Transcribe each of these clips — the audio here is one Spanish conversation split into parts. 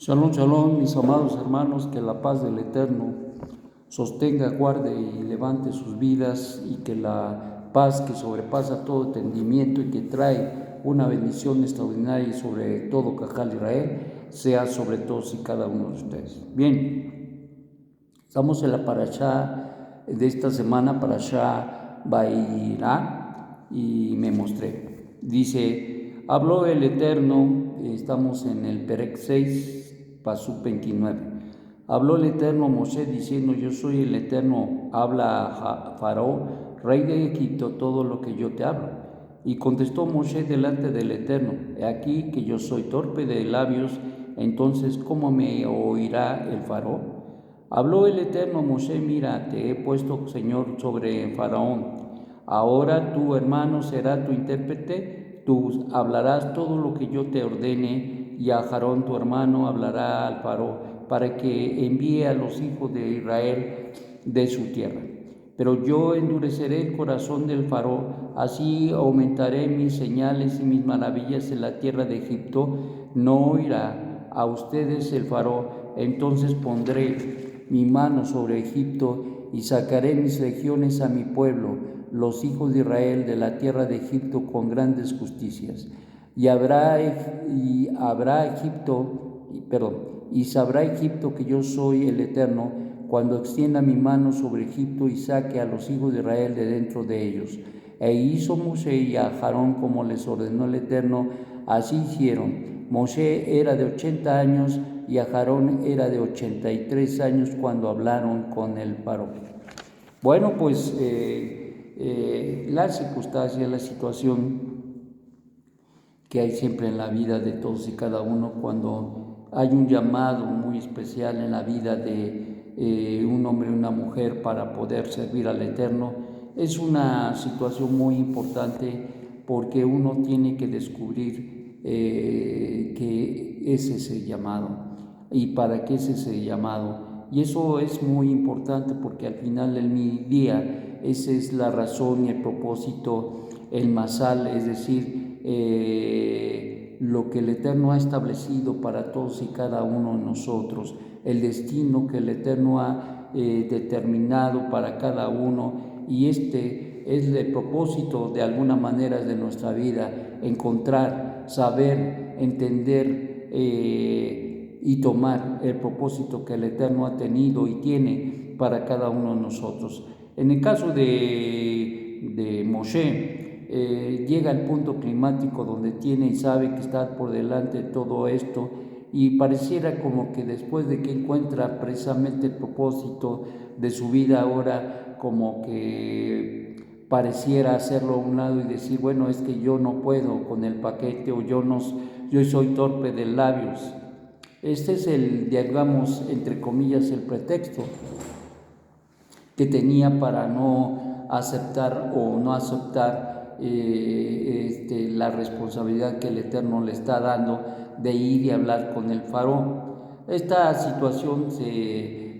Shalom, shalom, mis amados hermanos, que la paz del Eterno sostenga, guarde y levante sus vidas, y que la paz que sobrepasa todo entendimiento y que trae una bendición extraordinaria sobre todo Cajal Israel sea sobre todos y cada uno de ustedes. Bien, estamos en la parashá de esta semana, parashá Vairá, y me mostré. Dice, habló el Eterno, estamos en el Perec 6, Pasuk 29. Habló el Eterno a Moshe diciendo, yo soy el Eterno, habla a Faraón, rey de Egipto, todo lo que yo te hablo. Y contestó Moshe delante del Eterno, he aquí que yo soy torpe de labios, entonces ¿cómo me oirá el Faraón? Habló el Eterno a Moshe, mira, te he puesto Señor sobre Faraón. Ahora tu hermano será tu intérprete, tú hablarás todo lo que yo te ordene, y a Aarón tu hermano hablará al Faraón, para que envíe a los hijos de Israel de su tierra. Pero yo endureceré el corazón del Faraón, así aumentaré mis señales y mis maravillas en la tierra de Egipto. No oirá a ustedes el Faraón, entonces pondré mi mano sobre Egipto y sacaré mis legiones a mi pueblo, los hijos de Israel, de la tierra de Egipto con grandes justicias. Y sabrá Egipto que yo soy el Eterno, cuando extienda mi mano sobre Egipto y saque a los hijos de Israel de dentro de ellos. E hizo Moshe y a Aarón como les ordenó el Eterno, así hicieron. Moshe era de 80 años y Aarón era de 83 años cuando hablaron con el Faraón. Bueno, pues la circunstancia, la situación que hay siempre en la vida de todos y cada uno, cuando hay un llamado muy especial en la vida de un hombre y una mujer para poder servir al Eterno, es una situación muy importante, porque uno tiene que descubrir qué es ese llamado y para qué es ese llamado. Y eso es muy importante, porque al final del día esa es la razón y el propósito, el masal, es decir, lo que el Eterno ha establecido para todos y cada uno de nosotros, el destino que el Eterno ha determinado para cada uno, y este es el propósito de alguna manera de nuestra vida: encontrar, saber, entender y tomar el propósito que el Eterno ha tenido y tiene para cada uno de nosotros. En el caso de Moshe, llega al punto climático donde tiene y sabe que está por delante de todo esto, y pareciera como que después de que encuentra precisamente el propósito de su vida, ahora como que pareciera hacerlo a un lado y decir, bueno, es que yo no puedo con el paquete, o yo soy torpe de labios. Este es digamos, entre comillas, el pretexto que tenía para no aceptar la responsabilidad que el Eterno le está dando de ir y hablar con el Faraón. Esta situación,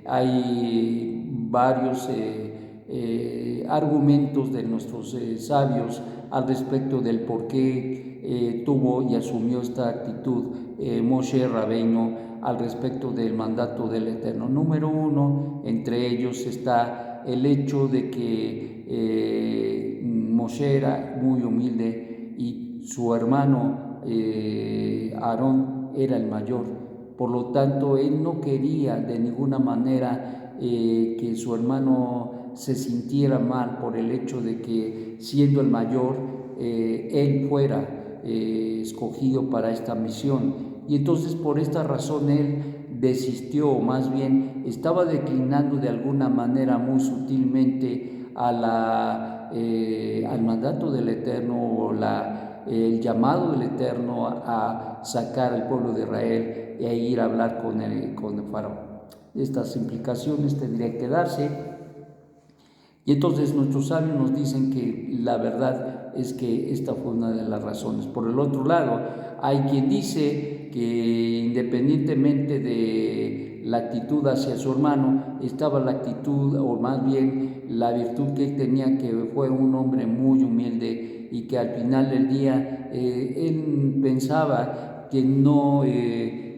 hay varios argumentos de nuestros sabios al respecto del por qué tuvo y asumió esta actitud Moshe Rabbeinu al respecto del mandato del Eterno. Número uno, entre ellos está el hecho de que Moshe era muy humilde y su hermano Aarón era el mayor. Por lo tanto, él no quería de ninguna manera que su hermano se sintiera mal por el hecho de que, siendo el mayor, él fuera escogido para esta misión. Y entonces, por esta razón, él desistió, o más bien estaba declinando de alguna manera muy sutilmente al mandato del Eterno, o el llamado del Eterno a sacar al pueblo de Israel e ir a hablar con el Faraón. Estas implicaciones tendrían que darse, y entonces nuestros sabios nos dicen que la verdad es que esta fue una de las razones. Por el otro lado, hay quien dice que independientemente de la actitud hacia su hermano, estaba la actitud, o más bien la virtud que él tenía, que fue un hombre muy humilde, y que al final del día él pensaba que no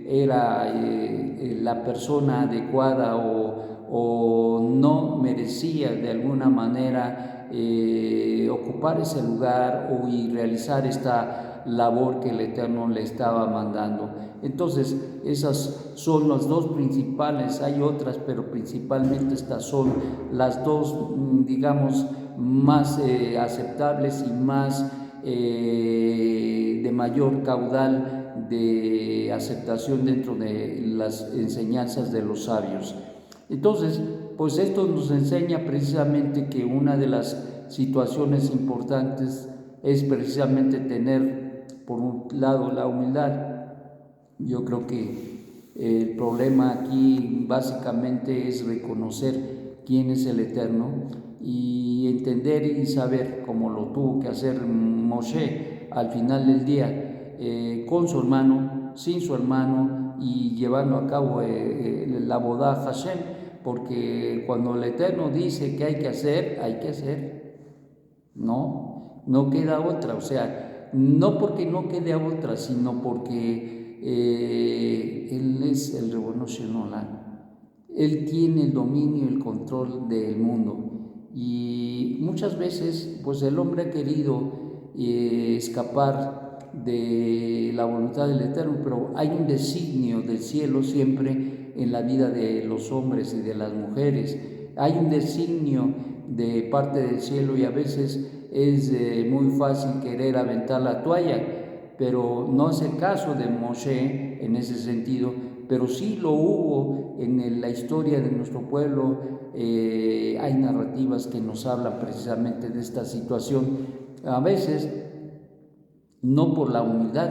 era la persona adecuada o no merecía de alguna manera ocupar ese lugar y realizar esta labor que el Eterno le estaba mandando. Entonces, esas son las dos principales, hay otras, pero principalmente estas son las dos, digamos, más aceptables y más de mayor caudal de aceptación dentro de las enseñanzas de los sabios. Entonces, pues esto nos enseña precisamente que una de las situaciones importantes es precisamente tener, por un lado, la humildad. Yo creo que el problema aquí básicamente es reconocer quién es el Eterno y entender y saber, como lo tuvo que hacer Moshe al final del día, con su hermano, sin su hermano y llevando a cabo la boda Hashem, porque cuando el Eterno dice que hay que hacer, no queda otra, o sea, no porque no quede otra, sino porque Él es el Ribono Shel Olam. Él tiene el dominio y el control del mundo. Y muchas veces, pues el hombre ha querido escapar de la voluntad del Eterno, pero hay un designio del cielo siempre en la vida de los hombres y de las mujeres. Hay un designio de parte del cielo y a veces es muy fácil querer aventar la toalla, pero no es el caso de Moshe en ese sentido, pero sí lo hubo en la historia de nuestro pueblo. Hay narrativas que nos hablan precisamente de esta situación, a veces no por la humildad,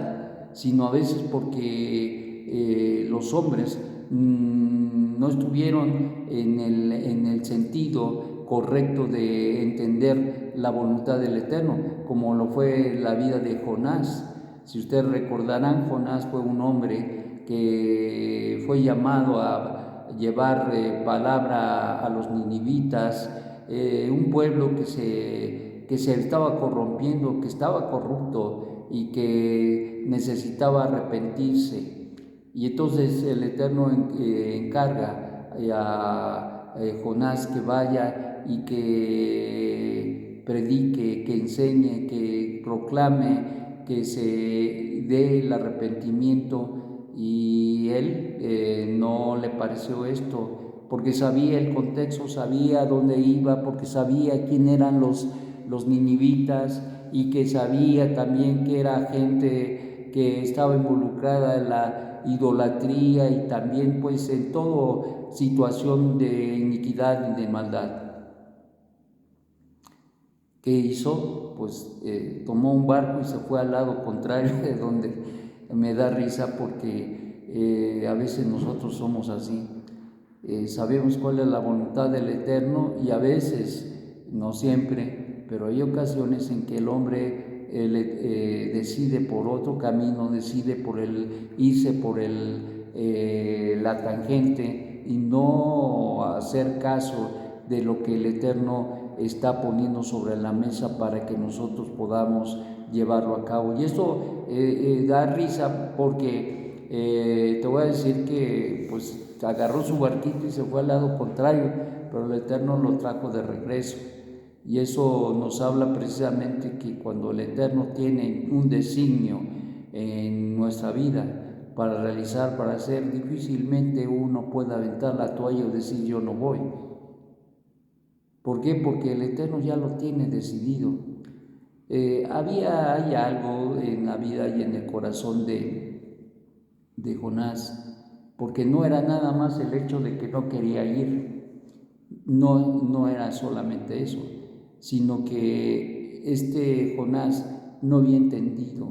sino a veces porque los hombres no estuvieron en el sentido correcto de entender la voluntad del Eterno, como lo fue la vida de Jonás. Si ustedes recordarán, Jonás fue un hombre que fue llamado a llevar palabra a los ninivitas, un pueblo que se estaba corrompiendo, que estaba corrupto y que necesitaba arrepentirse. Y entonces el Eterno encarga a Jonás que vaya y que predique, que enseñe, que proclame, que se dé el arrepentimiento, y él no le pareció esto, porque sabía el contexto, sabía dónde iba, porque sabía quién eran los ninivitas y que sabía también que era gente que estaba involucrada en la idolatría y también pues en toda situación de iniquidad y de maldad. ¿Qué hizo? Pues tomó un barco y se fue al lado contrario, de donde me da risa porque a veces nosotros somos así. Sabemos cuál es la voluntad del Eterno y a veces, no siempre, pero hay ocasiones en que el hombre decide por otro camino, decide por irse por la tangente y no hacer caso de lo que el Eterno está poniendo sobre la mesa para que nosotros podamos llevarlo a cabo. Y esto da risa porque te voy a decir que pues agarró su barquito y se fue al lado contrario, pero el Eterno lo trajo de regreso. Y eso nos habla precisamente que cuando el Eterno tiene un designio en nuestra vida para realizar, para hacer, difícilmente uno puede aventar la toalla o decir yo no voy. ¿Por qué? Porque el Eterno ya lo tiene decidido. Hay algo en la vida y en el corazón de Jonás, porque no era nada más el hecho de que no quería ir, no era solamente eso, sino que Jonás no había entendido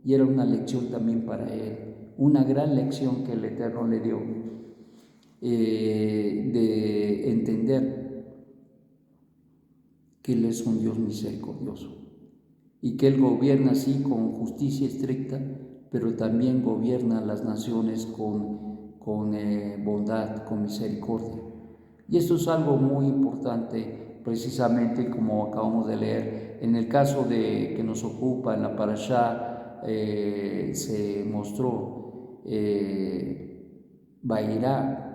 y era una lección también para él, una gran lección que el Eterno le dio, de entender que Él es un Dios misericordioso y que Él gobierna así con justicia estricta, pero también gobierna las naciones con bondad, con misericordia. Y esto es algo muy importante, precisamente como acabamos de leer. En el caso que nos ocupa en la Parashá, se mostró Bairá.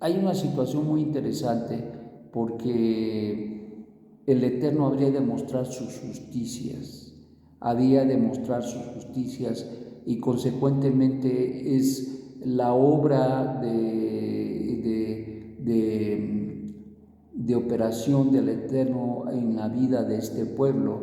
Hay una situación muy interesante porque el Eterno habría de mostrar sus justicias, y consecuentemente es la obra de operación del Eterno en la vida de este pueblo,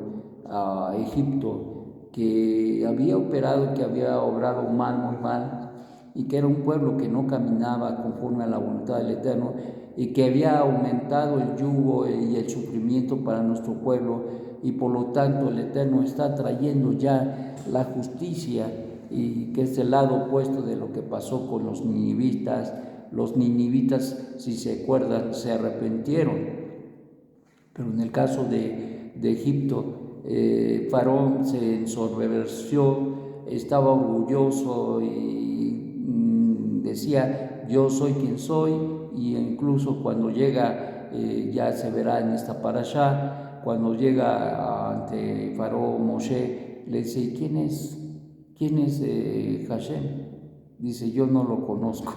a Egipto, que había operado, que había obrado mal, muy mal, y que era un pueblo que no caminaba conforme a la voluntad del Eterno, y que había aumentado el yugo y el sufrimiento para nuestro pueblo, y por lo tanto el Eterno está trayendo ya la justicia, y que es el lado opuesto de lo que pasó con los ninivitas. Los ninivitas, si se acuerdan, se arrepintieron, pero en el caso de Egipto, Faraón se ensoberbeció, estaba orgulloso y decía: yo soy quien soy, y incluso cuando llega, ya se verá en esta parashá, cuando llega ante Faraón, Moshe le dice: ¿quién es Hashem? Dice: yo no lo conozco.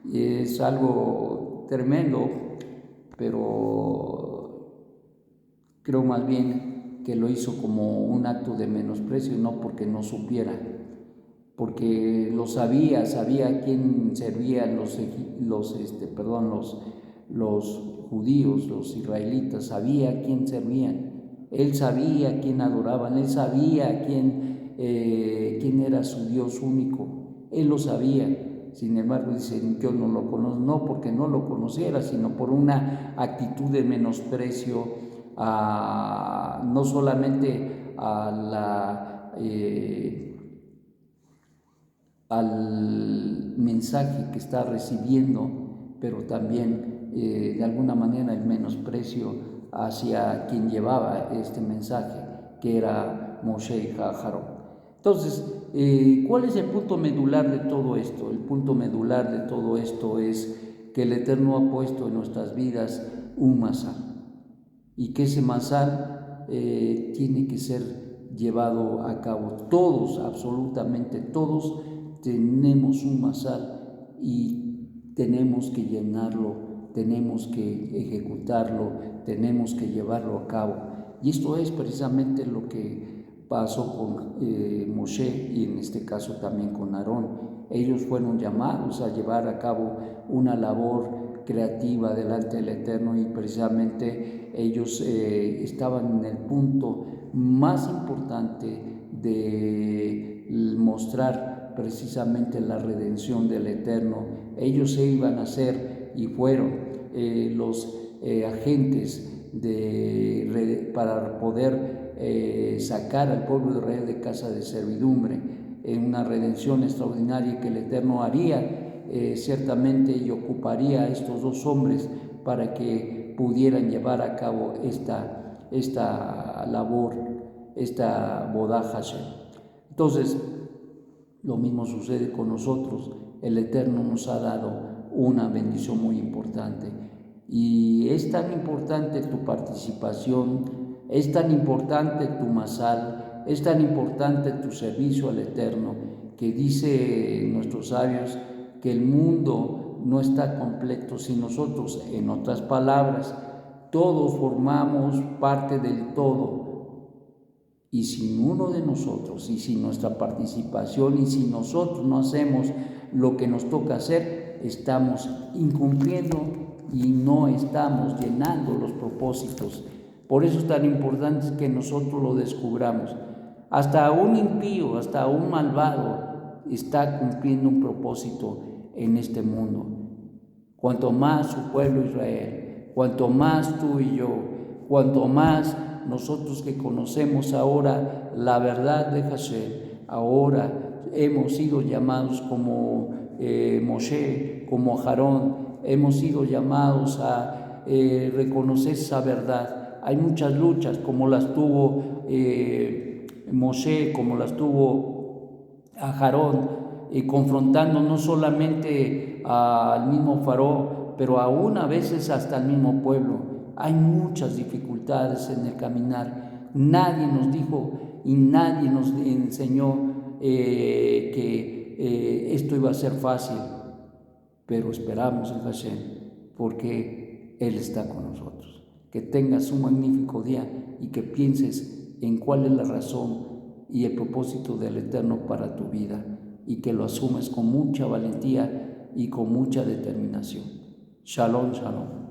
Y es algo tremendo, pero creo más bien que lo hizo como un acto de menosprecio, no porque no supiera, porque lo sabía a quién servían los judíos, los israelitas, sabía a quién servían, él sabía a quién adoraban, él sabía quién era su Dios único, él lo sabía. Sin embargo, dice: yo no lo conozco, no porque no lo conociera, sino por una actitud de menosprecio, no solamente al mensaje que está recibiendo, pero también de alguna manera el menosprecio hacia quien llevaba este mensaje, que era Moshe y Aarón. Entonces, ¿cuál es el punto medular de todo esto? El punto medular de todo esto es que el Eterno ha puesto en nuestras vidas un masal, y que ese masal tiene que ser llevado a cabo. Todos, absolutamente todos, tenemos un masal y tenemos que llenarlo, tenemos que ejecutarlo, tenemos que llevarlo a cabo. Y esto es precisamente lo que pasó con Moshe, y en este caso también con Aarón. Ellos fueron llamados a llevar a cabo una labor creativa delante del Eterno, y precisamente ellos estaban en el punto más importante de mostrar precisamente la redención del Eterno. Ellos se iban a hacer y fueron los agentes para poder sacar al pueblo de Israel de casa de servidumbre, en una redención extraordinaria que el Eterno haría ciertamente, y ocuparía a estos dos hombres para que pudieran llevar a cabo esta labor, esta Bodá Hashem. Entonces, lo mismo sucede con nosotros. El Eterno nos ha dado una bendición muy importante, y es tan importante tu participación, es tan importante tu masal, es tan importante tu servicio al Eterno, que dice nuestros sabios que el mundo no está completo sin nosotros. En otras palabras, todos formamos parte del todo, y sin uno de nosotros, y sin nuestra participación, y si nosotros no hacemos lo que nos toca hacer, estamos incumpliendo y no estamos llenando los propósitos. Por eso es tan importante que nosotros lo descubramos. Hasta un impío, hasta un malvado está cumpliendo un propósito en este mundo. Cuanto más su pueblo Israel, cuanto más tú y yo, cuanto más nosotros que conocemos ahora la verdad de Hashem, ahora hemos sido llamados como Moshe, como Aarón, hemos sido llamados a reconocer esa verdad. Hay muchas luchas, como las tuvo Moshe, como las tuvo Aarón, confrontando no solamente al mismo Faraón, pero aún a veces hasta al mismo pueblo. Hay muchas dificultades en el caminar. Nadie nos dijo y nadie nos enseñó que esto iba a ser fácil, pero esperamos en Hashem, porque Él está con nosotros. Que tengas un magnífico día y que pienses en cuál es la razón y el propósito del Eterno para tu vida, y que lo asumes con mucha valentía y con mucha determinación. Shalom, shalom.